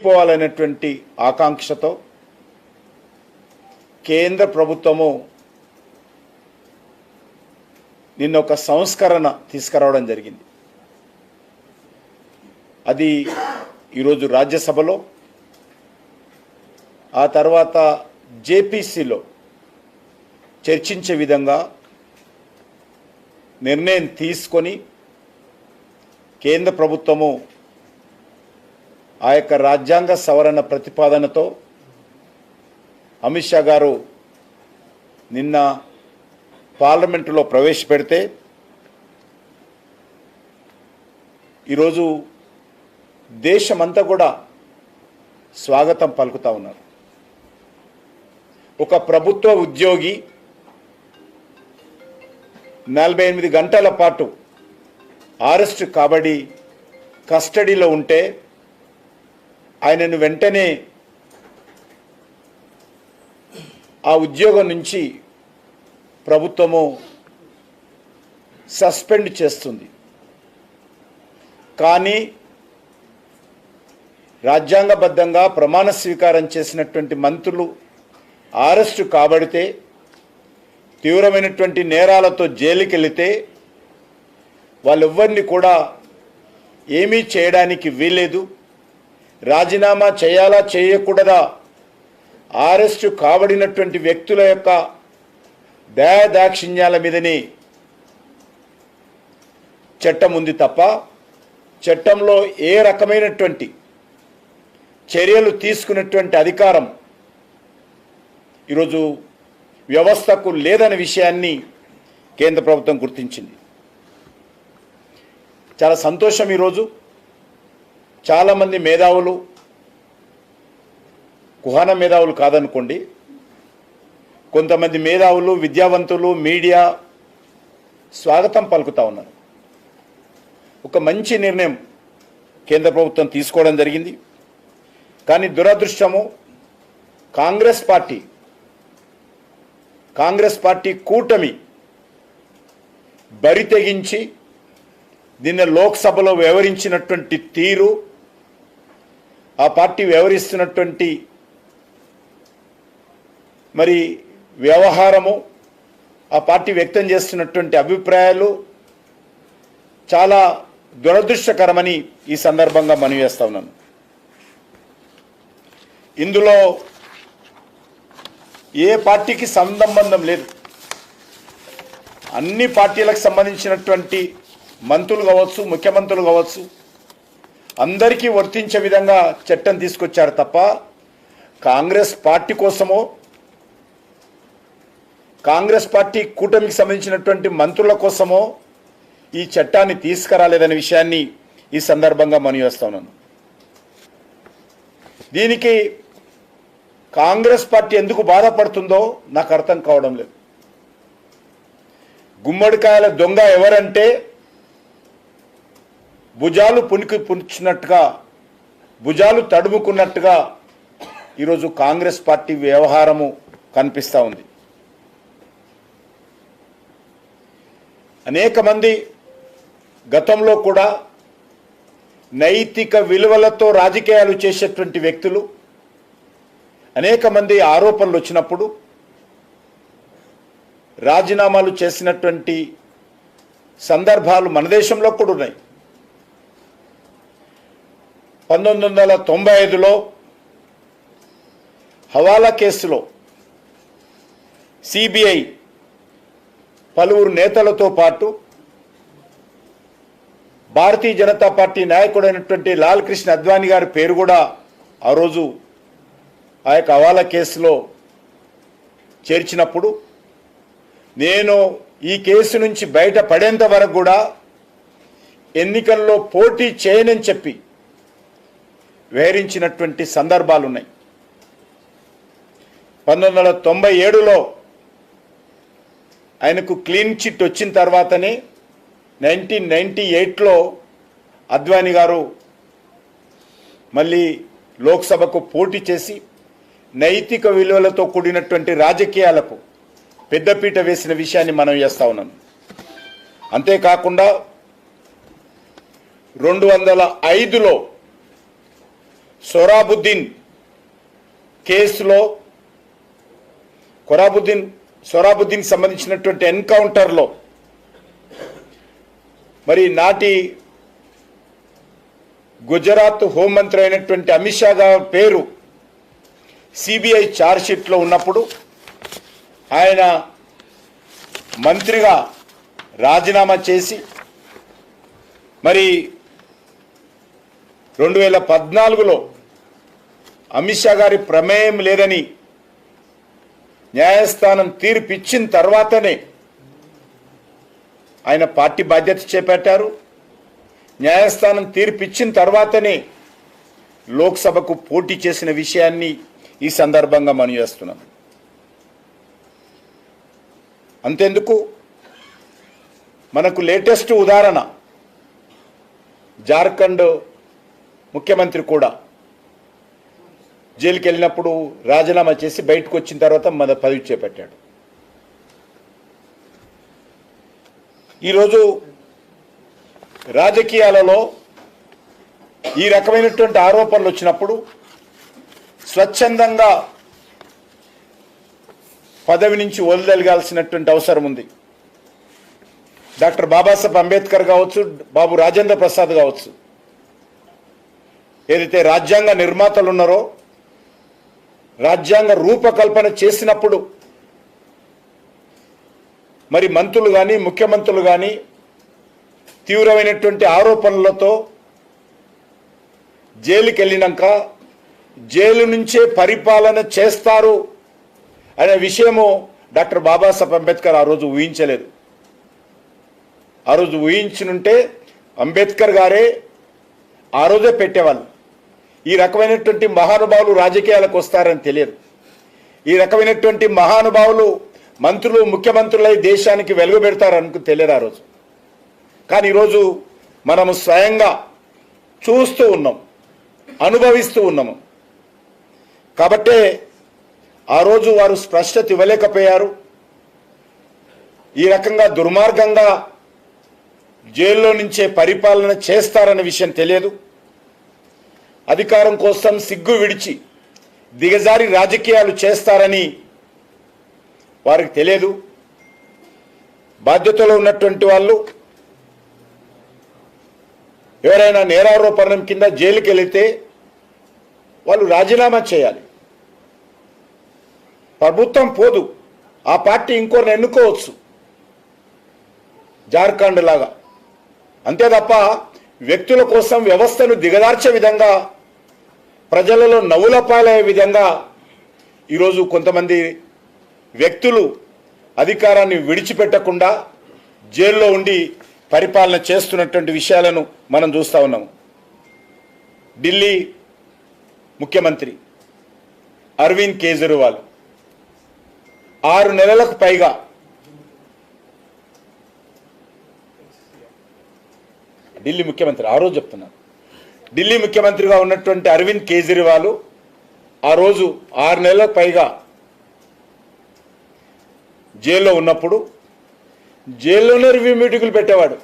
పోవాలనేటువంటి ఆకాంక్షతో కేంద్ర ప్రభుత్వము నిన్న ఒక సంస్కరణ తీసుకురావడం జరిగింది. అది ఈరోజు రాజ్యసభలో, ఆ తర్వాత జేపీసీలో చర్చించే విధంగా నిర్ణయం తీసుకొని కేంద్ర ప్రభుత్వము ఆ యొక్క రాజ్యాంగ సవరణ ప్రతిపాదనతో అమిత్ షా గారు నిన్న పార్లమెంటులో ప్రవేశపెడితే ఈరోజు దేశమంతా కూడా స్వాగతం పలుకుతూ ఉన్నారు. ఒక ప్రభుత్వ ఉద్యోగి 48 గంటల పాటు అరెస్ట్ కాబడి కస్టడీలో ఉంటే ఆయనను వెంటనే ఆ ఉద్యోగం నుంచి ప్రభుత్వము సస్పెండ్ చేస్తుంది. కానీ రాజ్యాంగబద్ధంగా ప్రమాణ స్వీకారం చేసినటువంటి మంత్రులు అరెస్టు కాబడితే, తీవ్రమైనటువంటి నేరాలతో జైలుకి వెళితే వాళ్ళెవ్వరిని కూడా ఏమీ చేయడానికి వీల్లేదు. రాజీనామా చేయాలా చేయకూడదా, అరెస్టు కాబడినటువంటి వ్యక్తుల యొక్క దయాదాక్షిణ్యాల మీదని చట్టం ఉంది తప్ప చట్టంలో ఏ రకమైనటువంటి చర్యలు తీసుకున్నటువంటి అధికారం ఈరోజు వ్యవస్థకు లేదనే విషయాన్ని కేంద్ర ప్రభుత్వం గుర్తించింది. చాలా సంతోషం. ఈరోజు చాలామంది మేధావులు, కుహాన మేధావులు కాదనుకోండి, కొంతమంది మేధావులు, విద్యావంతులు, మీడియా స్వాగతం పలుకుతూ ఉన్నారు. ఒక మంచి నిర్ణయం కేంద్ర ప్రభుత్వం తీసుకోవడం జరిగింది. కానీ దురదృష్టము, కాంగ్రెస్ పార్టీ కూటమి బరి తెగించి నిన్న లోక్సభలో వ్యవహరించినటువంటి తీరు, ఆ పార్టీ వ్యవహరిస్తున్నటువంటి మరి వ్యవహారము, ఆ పార్టీ వ్యక్తం చేస్తున్నటువంటి అభిప్రాయాలు చాలా దురదృష్టకరమని ఈ సందర్భంగా మనవి చేస్తా ఉన్నాను. ఇందులో ఏ పార్టీకి సంబంధం లేదు. అన్ని పార్టీలకు సంబంధించినటువంటి మంత్రులు కావచ్చు, ముఖ్యమంత్రులు కావచ్చు, అందరికీ వర్తించే విధంగా చట్టం తీసుకొచ్చారు తప్ప కాంగ్రెస్ పార్టీ కోసమో, కాంగ్రెస్ పార్టీ కూటమికి సంబంధించినటువంటి మంత్రుల కోసమో ఈ చట్టాన్ని తీసుకురాలేదనే విషయాన్ని ఈ సందర్భంగా మనవి చేస్తా ఉన్నాను. దీనికి కాంగ్రెస్ పార్టీ ఎందుకు బాధపడుతుందో నాకు అర్థం కావడం లేదు. గుమ్మడికాయల దొంగ ఎవరంటే భుజాలు పుంచినట్టుగా, భుజాలు తడుముకున్నట్టుగా ఈరోజు కాంగ్రెస్ పార్టీ వ్యవహారము కనిపిస్తూ ఉంది. అనేక మంది గతంలో కూడా నైతిక విలువలతో రాజకీయాలు చేసేటువంటి వ్యక్తులు అనేక మంది ఆరోపణలు వచ్చినప్పుడు రాజీనామాలు చేసినటువంటి సందర్భాలు మన దేశంలో కూడా ఉన్నాయి. 1995లో హవాలా కేసులో సిబిఐ పలువురు నేతలతో పాటు భారతీయ జనతా పార్టీ నాయకుడైనటువంటి లాల్ కృష్ణ అద్వానీ గారి పేరు కూడా ఆ రోజు ఆ యొక్క హవాలా కేసులో చేర్చినప్పుడు నేను ఈ కేసు నుంచి బయటపడేంత వరకు కూడా ఎన్నికల్లో పోటీ చేయనని చెప్పి వివరించినటువంటి సందర్భాలు ఉన్నాయి. 1997లో ఆయనకు క్లీన్ చిట్ వచ్చిన తర్వాతనే 1998లో అద్వానీ గారు మళ్ళీ లోక్సభకు పోటీ చేసి నైతిక విలువలతో కూడినటువంటి రాజకీయాలకు పెద్దపీట వేసిన విషయాన్ని మనం చేస్తా ఉన్నాం. అంతేకాకుండా 2005లో సొరాబుద్దీన్ కేసులో సొరాబుద్దీన్ సంబంధించినటువంటి ఎన్కౌంటర్లో మరి నాటి గుజరాత్ హోంమంత్రి అయినటువంటి అమిత్ షా గారి పేరు సిబిఐ ఛార్జ్షీట్లో ఉన్నప్పుడు ఆయన మంత్రిగా రాజీనామా చేసి మరి 2014లో అమిత్ షా గారి ప్రమేయం లేదని న్యాయస్థానం తీర్పు ఇచ్చిన తర్వాతనే ఆయన పార్టీ బాధ్యత చేపట్టారు. న్యాయస్థానం తీర్పు ఇచ్చిన తర్వాతనే లోక్సభకు పోటీ చేసిన విషయాన్ని ఈ సందర్భంగా మనం చేస్తున్నాం. అంతెందుకు, మనకు లేటెస్ట్ ఉదాహరణ జార్ఖండ్ ముఖ్యమంత్రి కూడా జైలుకి వెళ్ళినప్పుడు రాజీనామా చేసి బయటకు వచ్చిన తర్వాత మన పదవి చేపట్టాడు. ఈరోజు రాజకీయాలలో ఈ రకమైనటువంటి ఆరోపణలు వచ్చినప్పుడు స్వచ్ఛందంగా పదవి నుంచి వదిలిగాల్సినటువంటి అవసరం ఉంది. డాక్టర్ బాబాసాహెబ్ అంబేద్కర్ కావచ్చు, బాబు రాజేంద్ర ప్రసాద్ కావచ్చు, ఏదైతే రాజ్యాంగ నిర్మాతలు ఉన్నారో రాజ్యాంగ రూపకల్పన చేసినప్పుడు మరి మంత్రులు కానీ ముఖ్యమంత్రులు కానీ తీవ్రమైనటువంటి ఆరోపణలతో జైలుకి వెళ్ళినాక జైలు నుంచే పరిపాలన చేస్తారు అనే విషయము డాక్టర్ బాబాసాహెబ్ అంబేద్కర్ ఆ రోజు ఊహించలేదు. ఆ రోజు ఊహించినుంటే అంబేద్కర్ గారే ఆ రోజే పెట్టేవాళ్ళు. ఈ రకమైనటువంటి మహానుభావులు రాజకీయాలకు వస్తారని తెలియదు. ఈ రకమైనటువంటి మహానుభావులు మంత్రులు ముఖ్యమంత్రులై దేశానికి వెలుగు పెడతారనుకు తెలియదు ఆ రోజు. కానీ ఈరోజు మనము స్వయంగా చూస్తూ ఉన్నాం, అనుభవిస్తూ ఉన్నాము. కాబట్టే ఆ రోజు వారు స్పష్టత ఇవ్వలేకపోయారు. ఈ రకంగా దుర్మార్గంగా జైల్లో నుంచే పరిపాలన చేస్తారన్న విషయం తెలియదు. అధికారం కోసం సిగ్గు విడిచి దిగజారి రాజకీయాలు చేస్తారని వారికి తెలియదు. బాధ్యతలో ఉన్నటువంటి వాళ్ళు ఎవరైనా నేరారోపణం కింద జైలుకి వెళితే వాళ్ళు రాజీనామా చేయాలి. ప్రభుత్వం పోదు, ఆ పార్టీ ఇంకోరిని ఎన్నుకోవచ్చు జార్ఖండ్ లాగా. అంతే తప్ప వ్యక్తుల కోసం వ్యవస్థను దిగదార్చే విధంగా, ప్రజలలో నవ్వుల పాలయ్యే విధంగా ఈరోజు కొంతమంది వ్యక్తులు అధికారాన్ని విడిచిపెట్టకుండా జైల్లో ఉండి పరిపాలన చేస్తున్నటువంటి విషయాలను మనం చూస్తూ ఉన్నాము. ఢిల్లీ ముఖ్యమంత్రి అరవింద్ కేజ్రీవాల్ 6 నెలలకు పైగా ఢిల్లీ ముఖ్యమంత్రి ఆ రోజు చెప్తున్నాను, ఢిల్లీ ముఖ్యమంత్రిగా ఉన్నటువంటి అరవింద్ కేజ్రీవాల్ ఆ రోజు 6 నెలలకు పైగా జైల్లో ఉన్నప్పుడు జైల్లోనే రివ్యూ మీటింగులు పెట్టేవాడు.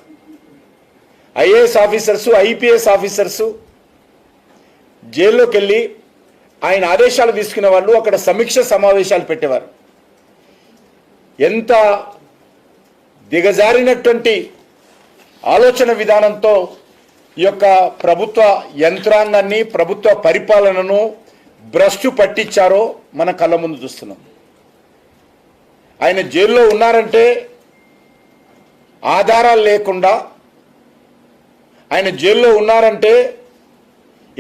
ఐఏఎస్ ఆఫీసర్సు, ఐపీఎస్ ఆఫీసర్సు జైల్లోకి వెళ్ళి ఆయన ఆదేశాలు తీసుకునే వాళ్ళు అక్కడ సమీక్ష సమావేశాలు పెట్టేవారు. ఎంత దిగజారినటువంటి ఆలోచన విధానంతో ఈ యొక్క ప్రభుత్వ యంత్రాంగాన్ని, ప్రభుత్వ పరిపాలనను భ్రష్టు పట్టించారో మన కళ్ళ ముందు చూస్తున్నాం. ఆయన జైల్లో ఉన్నారంటే ఆధారాలు లేకుండా, ఆయన జైల్లో ఉన్నారంటే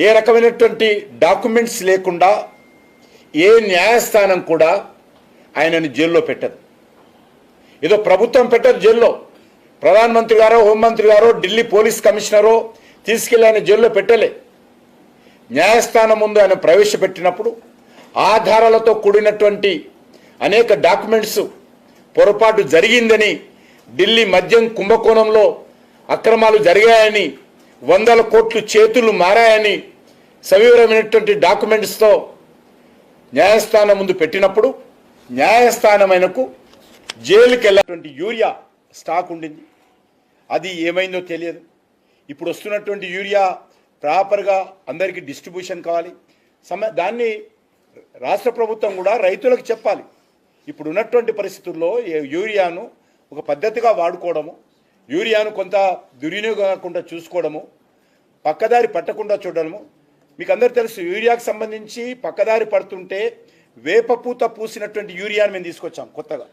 ఏ రకమైనటువంటి డాక్యుమెంట్స్ లేకుండా ఏ న్యాయస్థానం కూడా ఆయనను జైల్లో పెట్టదు. ఏదో ప్రభుత్వం పెట్టదు జైల్లో, ప్రధానమంత్రి గారో హోంమంత్రి గారో ఢిల్లీ పోలీస్ కమిషనరో తీసుకెళ్ళి ఆయన జైల్లో పెట్టలే. న్యాయస్థానం ముందు ఆయన ప్రవేశపెట్టినప్పుడు ఆధారాలతో కూడినటువంటి అనేక డాక్యుమెంట్స్ పొరపాటు జరిగిందని, ఢిల్లీ మద్యం కుంభకోణంలో అక్రమాలు జరిగాయని, 100 కోట్లు చేతులు మారాయని సవివరమైనటువంటి డాక్యుమెంట్స్తో న్యాయస్థానం ముందు పెట్టినప్పుడు న్యాయస్థానం ఆయనకు జైలుకి వెళ్ళినటువంటి యూరియా స్టాక్ ఉండింది. అది ఏమైందో తెలియదు. ఇప్పుడు వస్తున్నటువంటి యూరియా ప్రాపర్గా అందరికీ డిస్ట్రిబ్యూషన్ కావాలి. దాన్ని రాష్ట్ర ప్రభుత్వం కూడా రైతులకు చెప్పాలి. ఇప్పుడు ఉన్నటువంటి పరిస్థితుల్లో యూరియాను ఒక పద్ధతిగా వాడుకోవడము, యూరియాను కొంత దుర్వినియోగం కాకుండా చూసుకోవడము, పక్కదారి పట్టకుండా చూడడము. మీకు అందరూ తెలుసు, యూరియాకు సంబంధించి పక్కదారి పడుతుంటే వేపపూత పూసినటువంటి యూరియాను మేము తీసుకొచ్చాం కొత్తగా.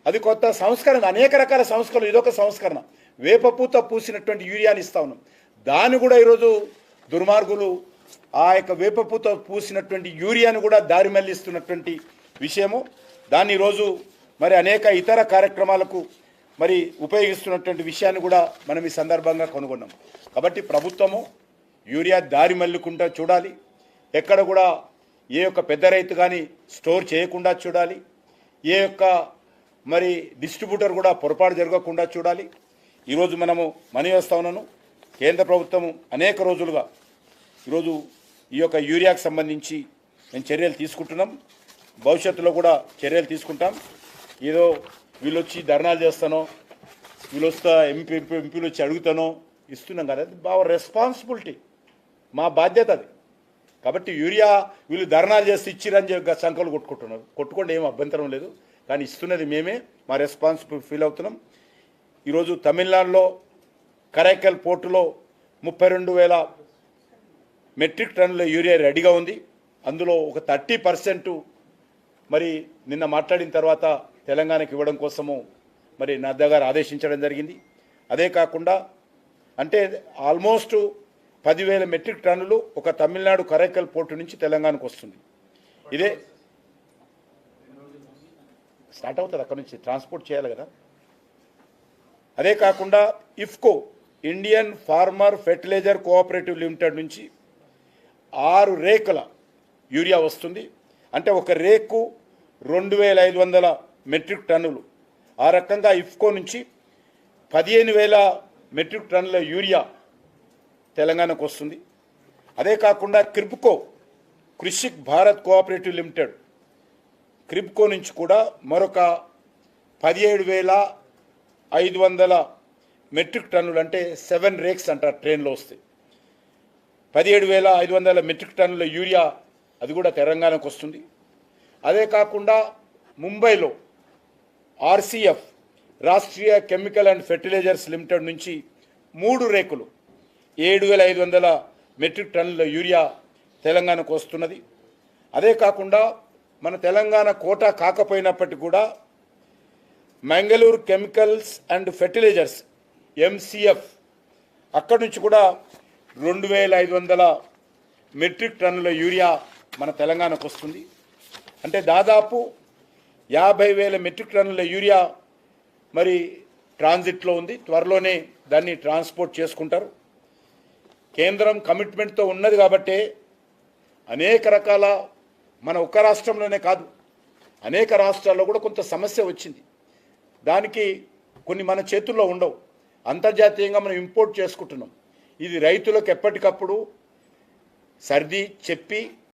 అది కొత్త సంస్కరణ, అనేక రకాల సంస్కరణలు, ఇదొక సంస్కరణ. వేపపూత పూసినటువంటి యూరియాని ఇస్తా ఉన్నాం. దాన్ని కూడా ఈరోజు దుర్మార్గులు ఆ యొక్క వేపపూత పూసినటువంటి యూరియాను కూడా దారి మళ్లిస్తున్నటువంటి విషయము. దాన్ని ఈరోజు మరి అనేక ఇతర కార్యక్రమాలకు మరి ఉపయోగిస్తున్నటువంటి విషయాన్ని కూడా మనం ఈ సందర్భంగా కనుగొన్నాం. కాబట్టి ప్రభుత్వము యూరియా దారి మళ్ళుకుంటా చూడాలి. ఎక్కడ కూడా ఏ యొక్క పెద్ద రైతు కానీ స్టోర్ చేయకుండా చూడాలి. ఏ యొక్క మరి డిస్ట్రిబ్యూటర్ కూడా పొరపాటు జరగకుండా చూడాలి. ఈరోజు మనము మనవి చేస్తా ఉన్నాను, కేంద్ర ప్రభుత్వం అనేక రోజులుగా ఈరోజు ఈ యొక్క యూరియాకు సంబంధించి మేము చర్యలు తీసుకుంటున్నాం. భవిష్యత్తులో కూడా చర్యలు తీసుకుంటాం. ఏదో వీళ్ళు వచ్చి ధర్నాలు చేస్తానో, వీళ్ళు వస్తా ఎంపీలు వచ్చి అడుగుతానో ఇస్తున్నాం కదా, అది బాగా రెస్పాన్సిబిలిటీ, మా బాధ్యత అది. కాబట్టి యూరియా వీళ్ళు ధర్నాలు చేసి ఇచ్చిరని చెప్పి సంఖ్యలు కొట్టుకుంటున్నారు. కొట్టుకోండి, ఏం అభ్యంతరం లేదు. కానీ ఇస్తున్నది మేమే, మా రెస్పాన్సిబుల్ ఫీల్ అవుతున్నాం. ఈరోజు తమిళనాడులో కరైకల్ పోర్టులో 32,000 మెట్రిక్ టన్నుల యూరియా రెడీగా ఉంది. అందులో ఒక 30% మరి నిన్న మాట్లాడిన తర్వాత తెలంగాణకి ఇవ్వడం కోసము మరి నడ్డా గారు ఆదేశించడం జరిగింది. అదే కాకుండా అంటే ఆల్మోస్ట్ 10,000 మెట్రిక్ టన్నులు ఒక తమిళనాడు కరైకల్ పోర్టు నుంచి తెలంగాణకు వస్తుంది. ఇదే స్టార్ట్ అవుతుంది, అక్కడ నుంచి ట్రాన్స్పోర్ట్ చేయాలి కదా. అదే కాకుండా IFFCO, Indian Farmer Fertiliser Cooperative Limited నుంచి 6 రేకుల యూరియా వస్తుంది. అంటే ఒక రేకు 2,500 మెట్రిక్ టన్నులు. ఆ రకంగా ఇఫ్కో నుంచి 15,000 మెట్రిక్ టన్నుల యూరియా తెలంగాణకు వస్తుంది. అదే కాకుండా క్రిబ్కో, కృషిక్ భారత్ కోఆపరేటివ్ లిమిటెడ్, క్రిబ్కో నుంచి కూడా మరొక 17,500 మెట్రిక్ టన్నులు, అంటే 7 రేక్స్ అంటారు ట్రైన్లో వస్తాయి. 17,500 మెట్రిక్ టన్నుల యూరియా అది కూడా తెలంగాణకు వస్తుంది. అదే కాకుండా ముంబైలో RCF, Rashtriya chemical and fertilisers limited నుంచి 3 రేకులు 7,500 మెట్రిక్ టన్నుల యూరియా తెలంగాణకు వస్తున్నది. అదే కాకుండా మన తెలంగాణ కోటా కాకపోయినప్పటికీ కూడా Mangaluru Chemicals and Fertilisers MCF అక్కడి నుంచి కూడా 2,500 మెట్రిక్ టన్నుల యూరియా మన తెలంగాణకు వస్తుంది. అంటే దాదాపు 50,000 మెట్రిక్ టన్నుల యూరియా మరి ట్రాన్సిట్లో ఉంది. త్వరలోనే దాన్ని ట్రాన్స్పోర్ట్ చేసుకుంటారు. కేంద్రం కమిట్మెంట్తో ఉన్నది కాబట్టే అనేక రకాల, మన ఒక్క రాష్ట్రంలోనే కాదు అనేక రాష్ట్రాల్లో కూడా కొంత సమస్య వచ్చింది. దానికి కొన్ని మన చేతుల్లో ఉండవు, అంతర్జాతీయంగా మనం ఇంపోర్ట్ చేసుకుంటున్నాం. ఇది రైతులకు ఎప్పటికప్పుడు సర్ది చెప్పి